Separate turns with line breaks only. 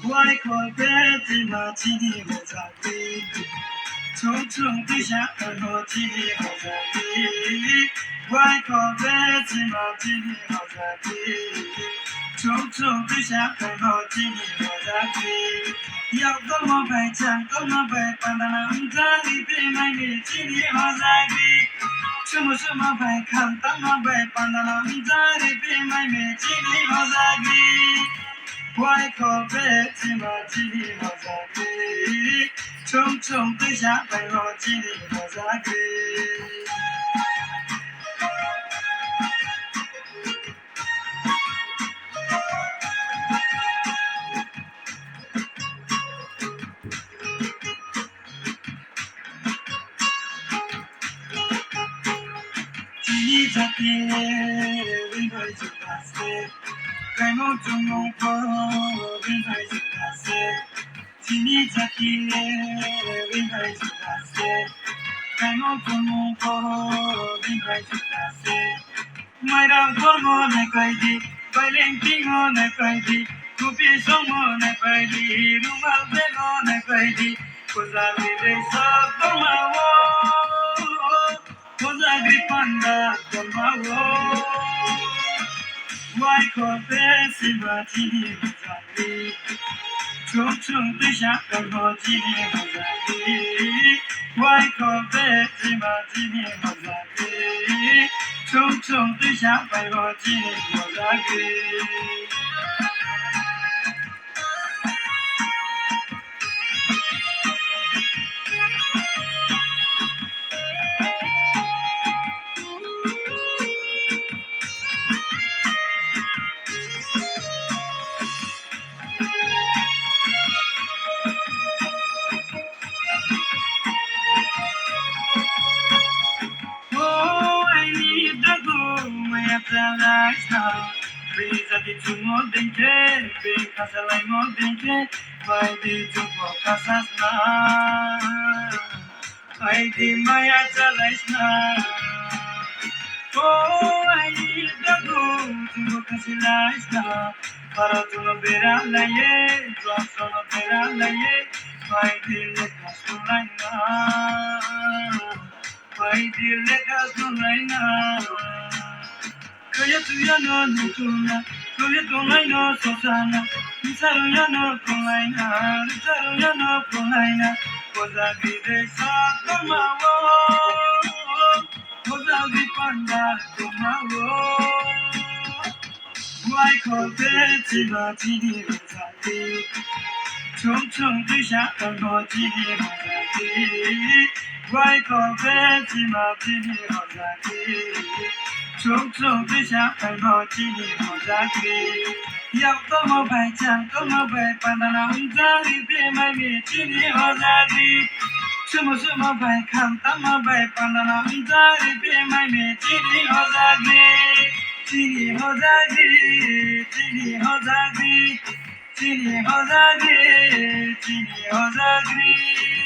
外国的芝麻鸡的火柴鸡，重重地下很多鸡的火柴鸡，外国的芝麻鸡的火柴鸡，重重地下很多鸡的火柴鸡，要怎么摆讲怎么摆，把那男子里边买的鸡的火柴鸡，什么摆看怎么摆，把那男子里边买的鸡的火柴鸡。外口被芝麻鸡的火柴鸡，重重对下白火鸡的火柴鸡。鸡在天，为何就打死？该梦中梦破，为何就打死？鸡在天，为何就打死？该梦中梦破，为何就打死？Mayram kormo ne kaidi, bailenting ne kaidi, kupi somo ne kaidi, rumal bego ne kaidi, kozali de sabmawo, kozagri panda kolmawo, wai kope sivati kozali, chum chum pisha kolmoti kozali, wai kope sivati kozali. 重重对下白火鸡的火柴鸡。Brisa de mo denke, ben kasalai mo denke, vai di jupo kasasna, vai di maya chalaisna. Oh, ai dago jupo kasilaisna, para tuno bera laye, tuno bera laye, vai di lekas tulaina, vai di lekas tulaina. Kaya tuya no nutuna, kaya tunay no sosana, nisaro ya no kumaina, nisaro ya no kumaina, kozagi de sa kumawo, kozagi panda kumawo, wai kote chiba chidi kozagi, chum chum disha kango chidi kozagi, wai kote chiba chidi kozagi. 重重对下白火鸡的火柴鸡，要怎么摆讲怎么摆，把那男子里边买的鸡的火柴鸡，什么摆看怎么摆，把那男子里边买的鸡的火柴鸡，鸡的火柴鸡，鸡的火柴鸡，鸡的火柴鸡，鸡的火柴鸡。